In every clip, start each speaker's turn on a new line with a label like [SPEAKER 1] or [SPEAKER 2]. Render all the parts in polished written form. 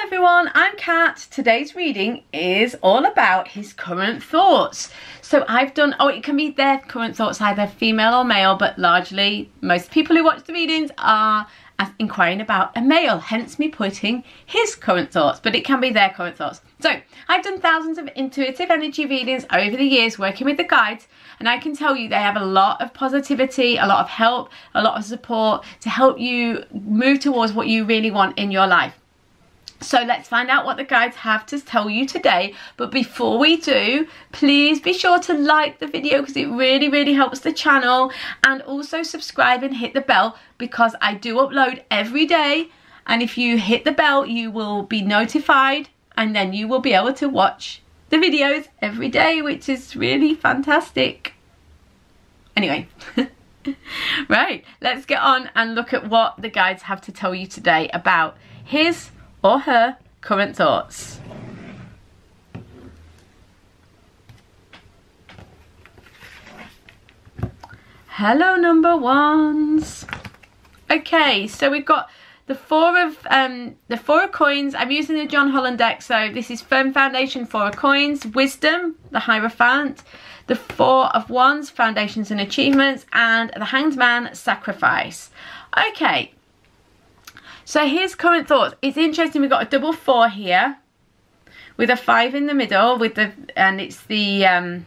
[SPEAKER 1] everyone, I'm Kat. Today's reading is all about his current thoughts. So I've done, it can be their current thoughts, either female or male, but largely most people who watch the readings are inquiring about a male, hence me putting his current thoughts, but it can be their current thoughts. So I've done thousands of intuitive energy readings over the years working with the guides, and I can tell you they have a lot of positivity, a lot of help, a lot of support to help you move towards what you really want in your life. So let's find out what the guides have to tell you today. But before we do, please be sure to like the video because it really helps the channel, and also subscribe and hit the bell because I do upload every day, and if you hit the bell you will be notified and then you will be able to watch the videos every day, which is really fantastic. Anyway, right, let's get on and look at what the guides have to tell you today about his or her current thoughts. Hello, number ones. Okay, so we've got the four of coins. I'm using the John Holland deck, so this is Firm Foundation, Four of Coins, Wisdom, the Hierophant, the Four of Wands, Foundations and Achievements, and the Hanged Man, Sacrifice. Okay. So his current thoughts. It's interesting, we've got a double 4 here with a 5 in the middle and it's the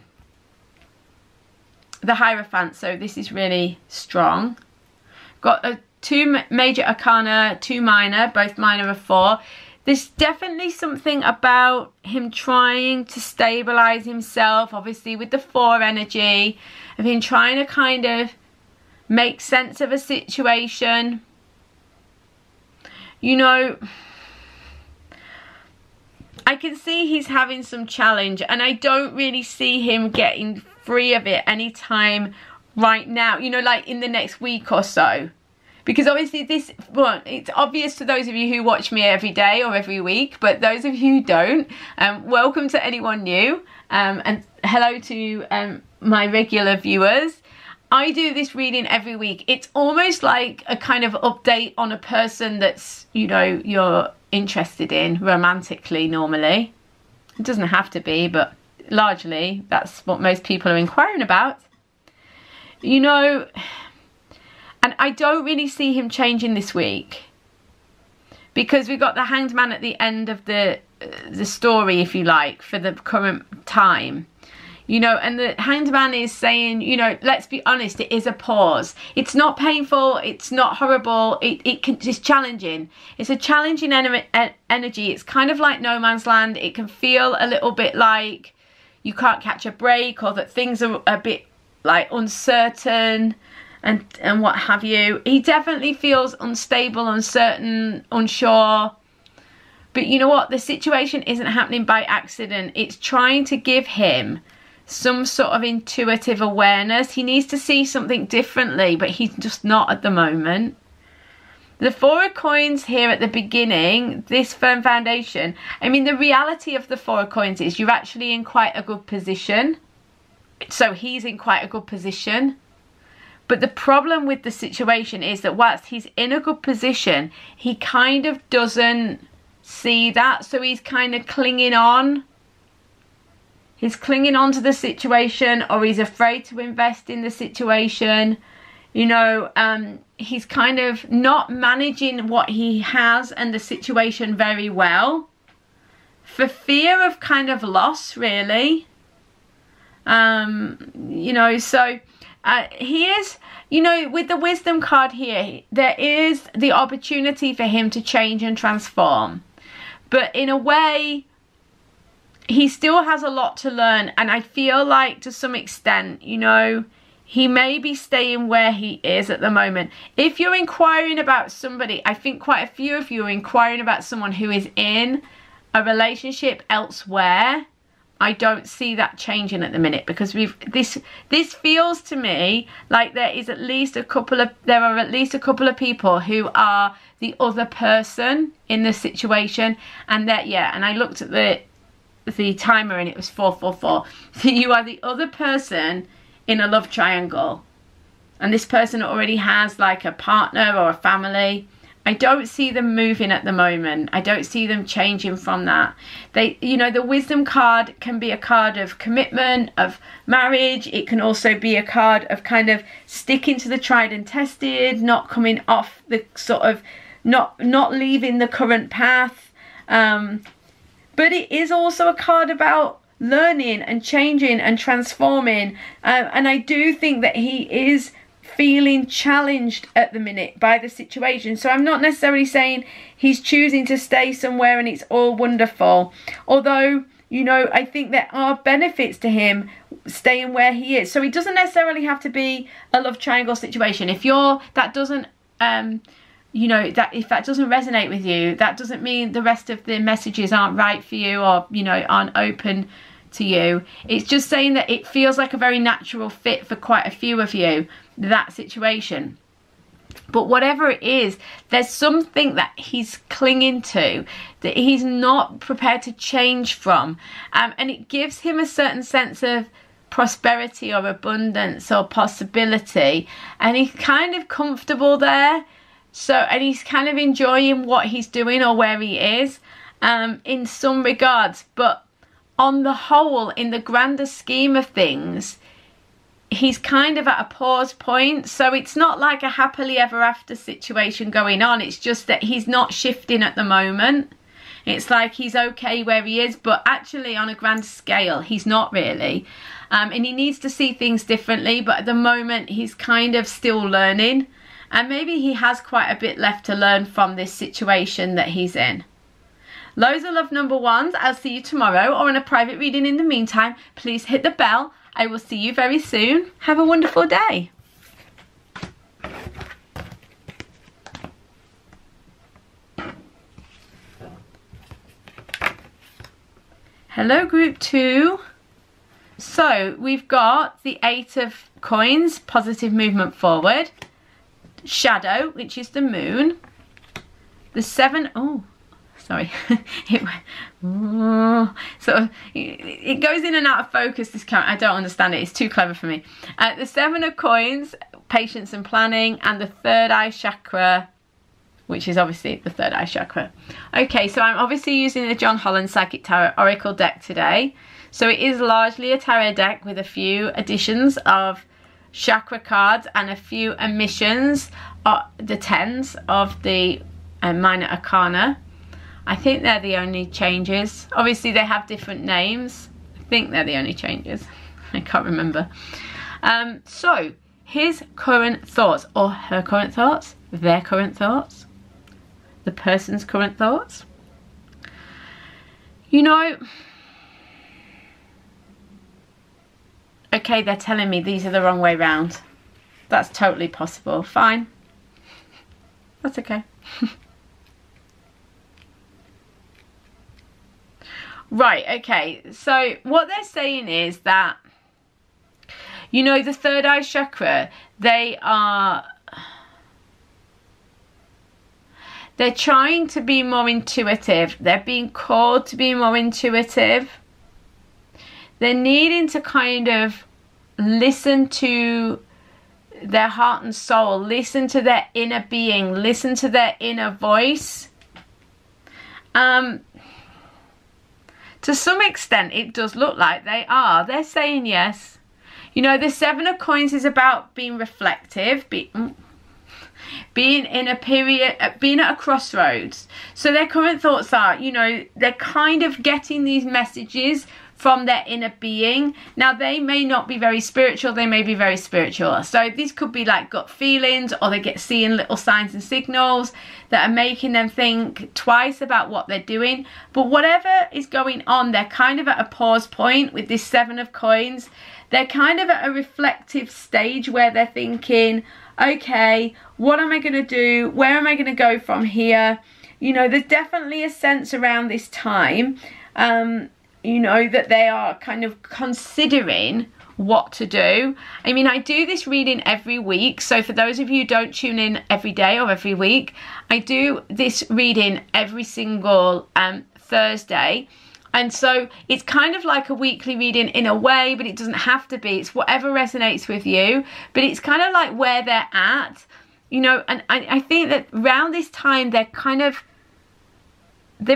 [SPEAKER 1] Hierophant, so this is really strong. Got 2 major arcana, 2 minor, both minor of 4. There's definitely something about him trying to stabilize himself, obviously with the 4 energy, of him trying to kind of make sense of a situation. You know, I can see he's having some challenge, and I don't really see him getting free of it anytime right now, you know, like in the next week or so. Because obviously this, well, it's obvious to those of you who watch me every day or every week, but those of you who don't, welcome to anyone new, and hello to my regular viewers. I do this reading every week. It's almost like a kind of update on a person that's, you know, you're interested in romantically normally. It doesn't have to be, but largely that's what most people are inquiring about. You know, and I don't really see him changing this week because we've got the Hanged Man at the end of the story, if you like, for the current time. You know, and the Hanged Man is saying, you know, let's be honest, it is a pause. It's not painful, it's not horrible, it's challenging. It's a challenging energy. It's kind of like no man's land. It can feel a little bit like you can't catch a break, or that things are a bit like uncertain and what have you. He definitely feels unstable, uncertain, unsure. But you know what? The situation isn't happening by accident. It's trying to give him some sort of intuitive awareness. He needs to see something differently, but he's just not at the moment. The 4 of Coins here at the beginning, this Firm Foundation, I mean, the reality of the 4 of Coins is you're actually in quite a good position. So he's in quite a good position. But the problem with the situation is that whilst he's in a good position, he kind of doesn't see that. So he's kind of clinging on. He's clinging on to the situation, or he's afraid to invest in the situation. You know, he's kind of not managing what he has and the situation very well for fear of kind of loss, really. You know, so he is, you know, with the Wisdom card here, there is the opportunity for him to change and transform. But in a way, he still has a lot to learn, and I feel like to some extent, you know, he may be staying where he is at the moment. If you're inquiring about somebody, I think quite a few of you are inquiring about someone who is in a relationship elsewhere. I don't see that changing at the minute, because this feels to me like there are at least a couple of people who are the other person in the situation, and that, yeah, and I looked at the timer and it was 444. So you are the other person in a love triangle, and this person already has like a partner or a family, I don't see them moving at the moment. I don't see them changing from that. They, you know, the wisdom card can be a card of commitment, of marriage. It can also be a card of kind of sticking to the tried and tested, not coming off the sort of, not leaving the current path. But it is also a card about learning and changing and transforming. And I do think that he is feeling challenged at the minute by the situation. So I'm not necessarily saying he's choosing to stay somewhere and it's all wonderful. Although, you know, I think there are benefits to him staying where he is. So it doesn't necessarily have to be a love triangle situation. If that doesn't, you know, that if that doesn't resonate with you, that doesn't mean the rest of the messages aren't right for you or, you know, aren't open to you. It's just saying that it feels like a very natural fit for quite a few of you, that situation. But whatever it is, there's something that he's clinging to, that he's not prepared to change from, and it gives him a certain sense of prosperity or abundance or possibility, and he's kind of comfortable there. So, and he's kind of enjoying what he's doing or where he is, in some regards. But on the whole, in the grander scheme of things, he's kind of at a pause point. So it's not like a happily ever after situation going on. It's just that he's not shifting at the moment. It's like he's okay where he is, but actually on a grand scale, he's not really. And he needs to see things differently. But at the moment, he's kind of still learning. And maybe he has quite a bit left to learn from this situation that he's in. Loads of love, number ones. I'll see you tomorrow or in a private reading in the meantime. Please hit the bell. I will see you very soon. Have a wonderful day. Hello, group 2. So we've got the 8 of coins, positive movement forward. Shadow, which is the moon. The 7, oh, sorry. It goes in and out of focus, this count. I don't understand it. It's too clever for me. The 7 of coins, patience and planning, and the third eye chakra, which is obviously the third eye chakra. Okay, so I'm obviously using the John Holland Psychic Tarot Oracle deck today. So it is largely a tarot deck with a few additions of chakra cards and a few omissions, the 10s of the minor arcana. I think they're the only changes. Obviously they have different names. I think they're the only changes. I can't remember. So his current thoughts, or her current thoughts, their current thoughts, the person's current thoughts. You know, okay, they're telling me these are the wrong way round. That's totally possible. Fine. That's okay. Right, okay. So what they're saying is that, you know, the third eye chakra, they're trying to be more intuitive. They're being called to be more intuitive. They're needing to kind of listen to their heart and soul, listen to their inner being, listen to their inner voice. To some extent, it does look like they're saying yes. You know, the 7 of coins is about being reflective, being in a period, being at a crossroads. So their current thoughts are, you know, they're kind of getting these messages from their inner being. Now, they may not be very spiritual, they may be very spiritual. So these could be like gut feelings, or they get seeing little signs and signals that are making them think twice about what they're doing. But whatever is going on, they're kind of at a pause point with this 7 of coins. They're kind of at a reflective stage where they're thinking, okay, what am I going to do? Where am I going to go from here? You know, there's definitely a sense around this time, you know, that they are kind of considering what to do. I mean, I do this reading every week. So for those of you who don't tune in every day or every week, I do this reading every single Thursday. And so it's kind of like a weekly reading in a way, but it doesn't have to be. It's whatever resonates with you. But it's kind of like where they're at. you know, and I think that around this time they've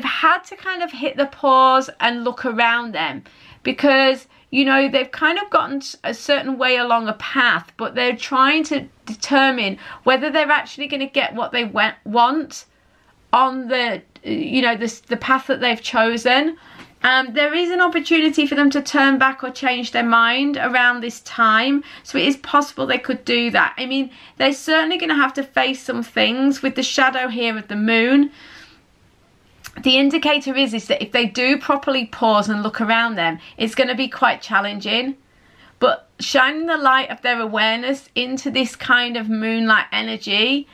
[SPEAKER 1] had to kind of hit the pause and look around them, because, you know, they've kind of gotten a certain way along a path, but they're trying to determine whether they're actually going to get what they want on the, you know, the path that they've chosen. There is an opportunity for them to turn back or change their mind around this time. So it is possible they could do that. I mean, they're certainly going to have to face some things with the shadow here of the moon. The indicator is that if they do properly pause and look around them, it's going to be quite challenging. But shining the light of their awareness into this kind of moonlight energy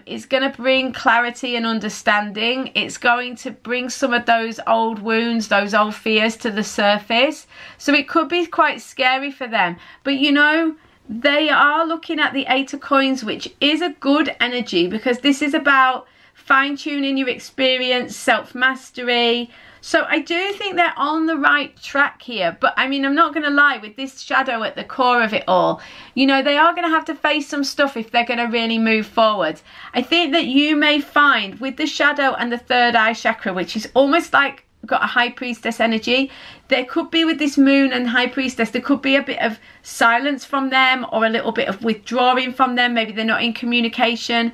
[SPEAKER 1] is going to bring clarity and understanding. It's going to bring some of those old wounds, those old fears to the surface. So it could be quite scary for them. But, you know, they are looking at the Eight of Coins, which is a good energy, because this is about fine-tuning your experience, self-mastery. So I do think they're on the right track here. But I mean, I'm not going to lie, with this shadow at the core of it all, you know, they are going to have to face some stuff if they're going to really move forward. I think that you may find with the shadow and the third eye chakra, which is almost like got a high priestess energy, there could be, with this moon and high priestess, there could be a bit of silence from them, or a little bit of withdrawing from them. Maybe they're not in communication.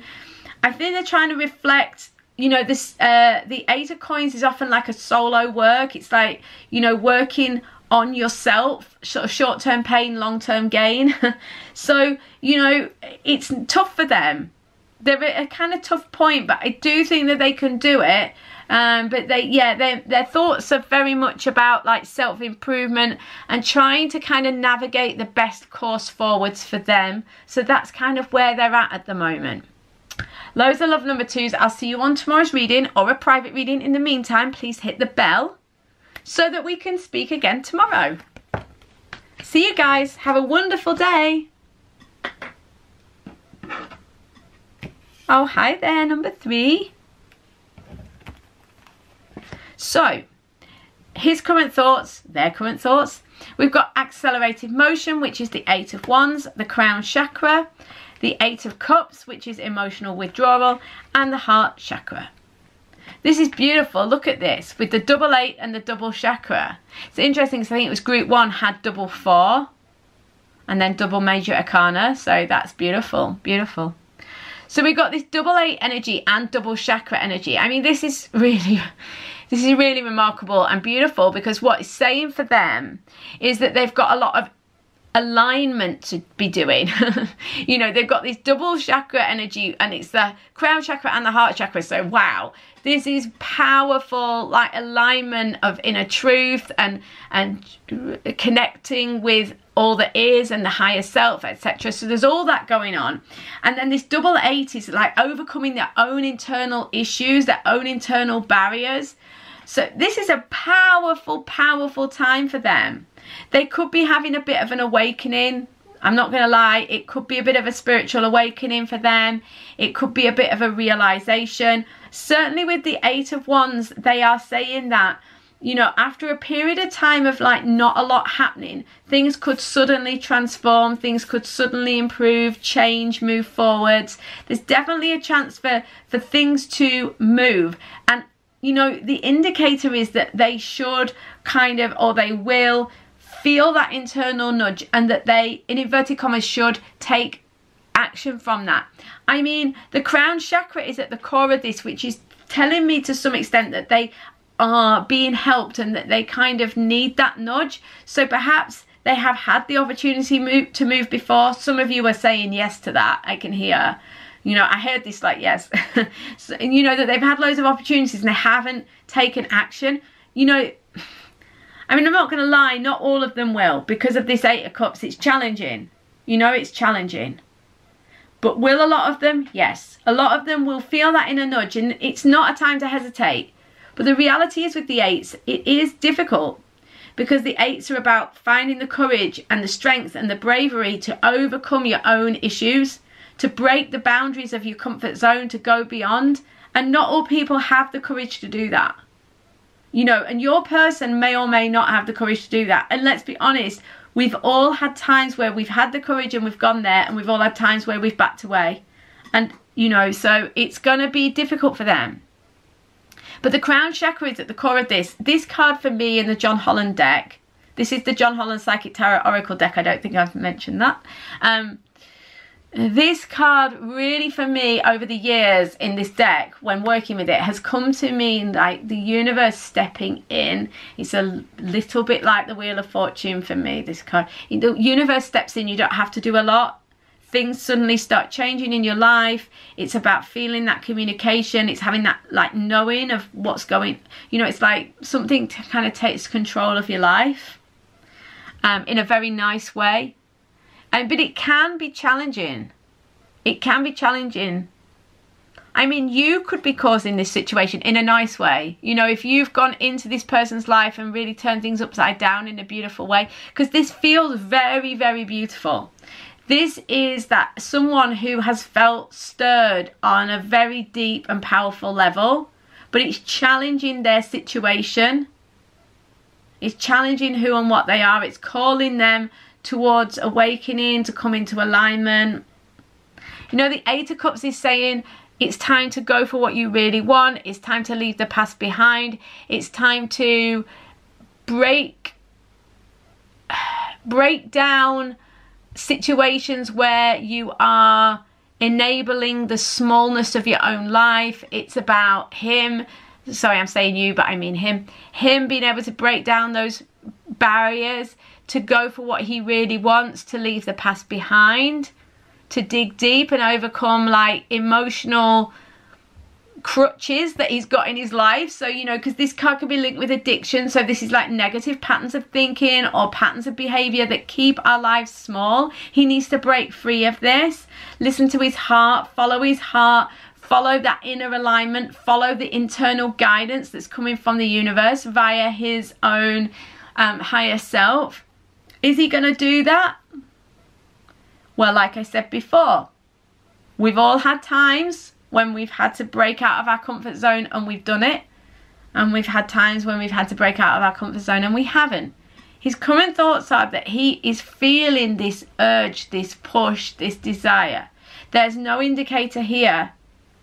[SPEAKER 1] I think they're trying to reflect, you know, this the Eight of Coins is often like a solo work. It's like, you know, working on yourself, sort of short-term pain, long-term gain. So, you know, it's tough for them. They're at a kind of tough point, but I do think that they can do it. But their thoughts are very much about like self-improvement and trying to kind of navigate the best course forwards for them. So that's kind of where they're at the moment. Loads of love, number twos. I'll see you on tomorrow's reading or a private reading. In the meantime, please hit the bell so that we can speak again tomorrow. See you guys. Have a wonderful day. Oh, hi there, number three. So, his current thoughts, their current thoughts. We've got accelerated motion, which is the Eight of Wands, the crown chakra. The Eight of Cups, which is emotional withdrawal, and the heart chakra. This is beautiful. Look at this with the double 8 and the double chakra. It's interesting because I think it was group 1 had double 4 and then double major arcana. So that's beautiful, beautiful. So we've got this double 8 energy and double chakra energy. I mean, this is really remarkable and beautiful, because what it's saying for them is that they've got a lot of alignment to be doing. You know, they've got this double chakra energy, and it's the crown chakra and the heart chakra. So wow, this is powerful, like alignment of inner truth and connecting with all that is and the higher self, etc. So there's all that going on. And then this double 8 is like overcoming their own internal issues, their own internal barriers. So this is a powerful, powerful time for them. They could be having a bit of an awakening. I'm not going to lie, it could be a bit of a spiritual awakening for them. It could be a bit of a realization. Certainly with the Eight of Wands, they are saying that, you know, after a period of time of like not a lot happening, things could suddenly transform, things could suddenly improve, change, move forwards. There's definitely a chance for things to move. And, you know, the indicator is that they should kind of, or they will, feel that internal nudge, and that they, in inverted commas, should take action from that. I mean, the crown chakra is at the core of this, which is telling me to some extent that they are being helped and that they kind of need that nudge. So perhaps they have had the opportunity to move before. Some of you are saying yes to that. I can hear, you know, I heard this like yes. So, you know, that they've had loads of opportunities and they haven't taken action. You know, I mean, I'm not going to lie, not all of them will. Because of this Eight of Cups, it's challenging. You know, it's challenging. But will a lot of them? Yes. A lot of them will feel that inner nudge, and it's not a time to hesitate. But the reality is with the Eights, it is difficult. Because the Eights are about finding the courage and the strength and the bravery to overcome your own issues, to break the boundaries of your comfort zone, to go beyond. And not all people have the courage to do that. You know, and your person may or may not have the courage to do that. And let's be honest, we've all had times where we've had the courage and we've gone there, and we've all had times where we've backed away. And, you know, so it's going to be difficult for them. But the crown chakra is at the core of this. This card for me in the John Holland deck, this is the John Holland Psychic Tarot Oracle deck. I don't think I've mentioned that. This card really for me over the years in this deck, when working with it, has come to mean like the universe stepping in. It's a little bit like the Wheel of Fortune for me, this card. The universe steps in, you don't have to do a lot. Things suddenly start changing in your life. It's about feeling that communication. It's having that like knowing of what's going, you know, it's like something to kind of takes control of your life in a very nice way. But it can be challenging. It can be challenging. I mean, you could be causing this situation in a nice way. You know, if you've gone into this person's life and really turned things upside down in a beautiful way, because this feels very, very beautiful. This is that someone who has felt stirred on a very deep and powerful level, but it's challenging their situation. It's challenging who and what they are. It's calling them towards awakening, to come into alignment. You know, the Eight of Cups is saying it's time to go for what you really want. It's time to leave the past behind. It's time to break down situations where you are enabling the smallness of your own life. It's about him. Sorry, I'm saying you, but I mean him. Him being able to break down those barriers, to go for what he really wants, to leave the past behind, to dig deep and overcome like emotional crutches that he's got in his life. So, you know, because this card could be linked with addiction. So this is like negative patterns of thinking or patterns of behavior that keep our lives small. He needs to break free of this. Listen to his heart, follow that inner alignment, follow the internal guidance that's coming from the universe via his own higher self. Is he going to do that? Well, like I said before, we've all had times when we've had to break out of our comfort zone and we've done it. And we've had times when we've had to break out of our comfort zone and we haven't. His current thoughts are that he is feeling this urge, this push, this desire. There's no indicator here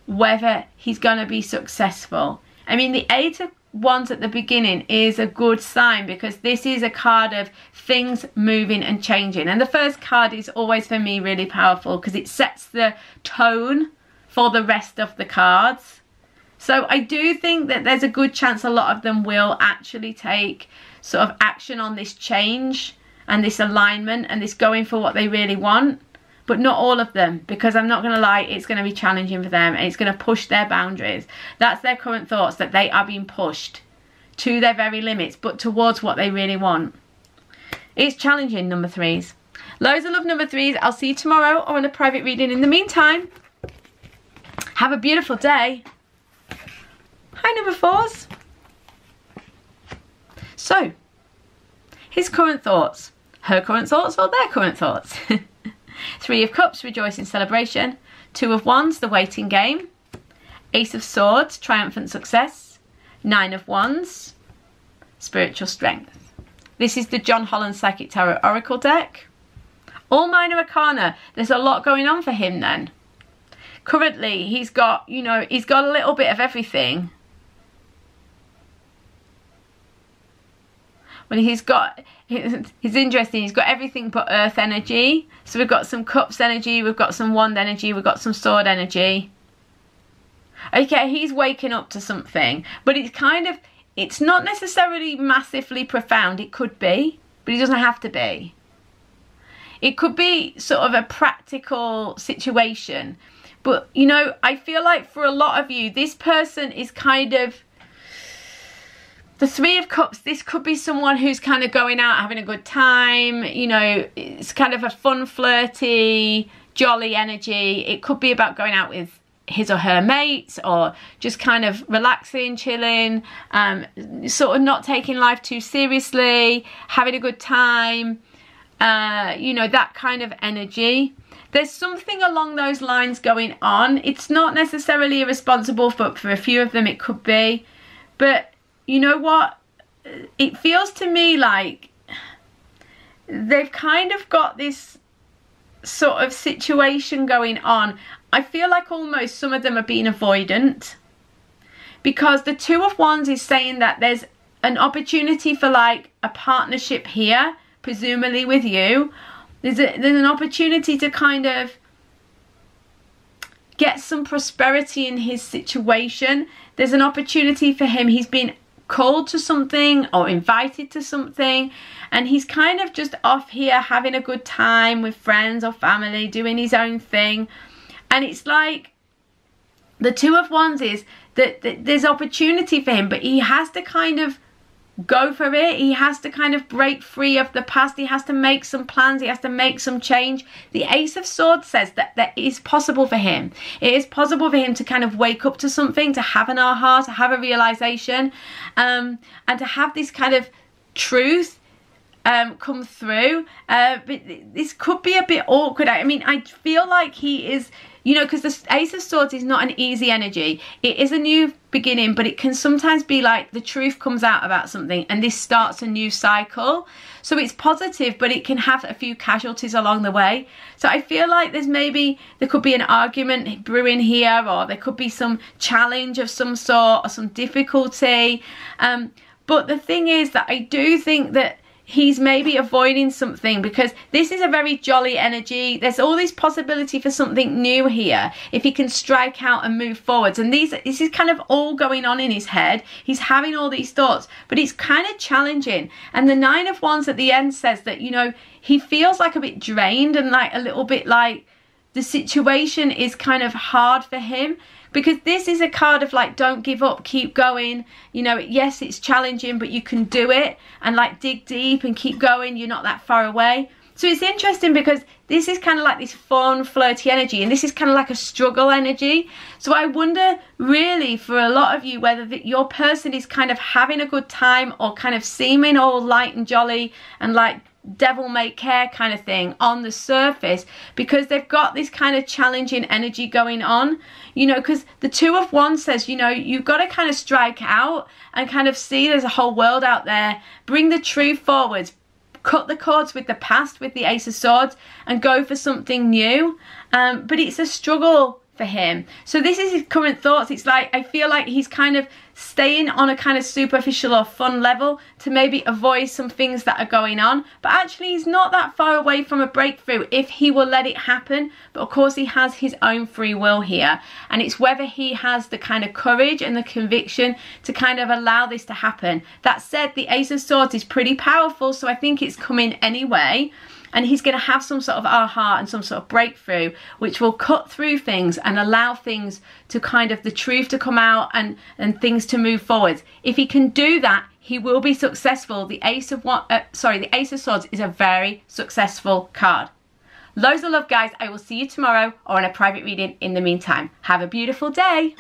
[SPEAKER 1] whether he's going to be successful. I mean, the Eight of Wands at the beginning is a good sign, because this is a card of things moving and changing. And the first card is always for me really powerful because it sets the tone for the rest of the cards. So I do think that there's a good chance a lot of them will actually take sort of action on this change and this alignment and this going for what they really want. But not all of them, because I'm not going to lie, it's going to be challenging for them and it's going to push their boundaries. That's their current thoughts, that they are being pushed to their very limits, but towards what they really want. It's challenging, number threes. Loads of love, number threes. I'll see you tomorrow or on a private reading. In the meantime, have a beautiful day. Hi, number fours. So, his current thoughts, her current thoughts, or their current thoughts. Three of Cups, rejoicing, celebration. Two of Wands, the waiting game. Ace of Swords, triumphant success. Nine of Wands, spiritual strength. This is the John Holland Psychic Tarot Oracle deck. All minor arcana. There's a lot going on for him then. Currently, he's got, you know, he's got a little bit of everything. Well, he's got, it's interesting, he's got everything but earth energy. So we've got some cups energy, we've got some wand energy, we've got some sword energy. Okay, he's waking up to something, but it's kind of, it's not necessarily massively profound. It could be, but it doesn't have to be. It could be sort of a practical situation. But, you know, I feel like for a lot of you, this person is kind of, the Three of Cups, this could be someone who's kind of going out, having a good time. You know, it's kind of a fun, flirty, jolly energy. It could be about going out with his or her mates, or just kind of relaxing, chilling, sort of not taking life too seriously, having a good time, you know, that kind of energy. There's something along those lines going on. It's not necessarily irresponsible, but for a few of them it could be. But you know what? It feels to me like they've kind of got this sort of situation going on. I feel like almost some of them are being avoidant, because the Two of Wands is saying that there's an opportunity for like a partnership here, presumably with you. There's an opportunity to kind of get some prosperity in his situation. There's an opportunity for him. He's been called to something or invited to something, and he's kind of just off here having a good time with friends or family, doing his own thing. And it's like the Two of Wands is that there's opportunity for him, but he has to kind of go for it. He has to kind of break free of the past. He has to make some plans. He has to make some change. The Ace of Swords says that that is possible for him. It is possible for him to kind of wake up to something, to have an aha, to have a realization, and to have this kind of truth come through. But this could be a bit awkward. I mean, I feel like he is, you know, because the Ace of Swords is not an easy energy. It is a new beginning, but it can sometimes be like the truth comes out about something and this starts a new cycle. So it's positive, but it can have a few casualties along the way. So I feel like there could be an argument brewing here, or there could be some challenge of some sort or some difficulty. But the thing is that I do think that he's maybe avoiding something, because this is a very jolly energy. There's all this possibility for something new here if he can strike out and move forwards. And this is kind of all going on in his head. He's having all these thoughts, but it's kind of challenging. And the Nine of Wands at the end says that, you know, he feels like a bit drained and like a little bit like the situation is kind of hard for him. Because this is a card of like, don't give up, keep going. You know, yes, it's challenging, but you can do it. And like, dig deep and keep going. You're not that far away. So it's interesting because this is kind of like this fun, flirty energy. And this is kind of like a struggle energy. So I wonder really for a lot of you whether your person is kind of having a good time or kind of seeming all light and jolly and like devil may care kind of thing on the surface, because they've got this kind of challenging energy going on, you know, because the Two of Wands says, you know, you've got to kind of strike out and kind of see there's a whole world out there, bring the truth forwards, cut the cords with the past with the Ace of Swords and go for something new. But it's a struggle for him. So this is his current thoughts. It's like, I feel like he's kind of staying on a kind of superficial or fun level to maybe avoid some things that are going on, but actually he's not that far away from a breakthrough if he will let it happen. But of course he has his own free will here, and it's whether he has the kind of courage and the conviction to kind of allow this to happen. That said, the Ace of Swords is pretty powerful, so I think it's coming anyway. And he's going to have some sort of aha and some sort of breakthrough, which will cut through things and allow things to kind of, the truth to come out and things to move forward. If he can do that, he will be successful. The Ace of Swords is a very successful card. Loads of love, guys. I will see you tomorrow or on a private reading in the meantime. Have a beautiful day.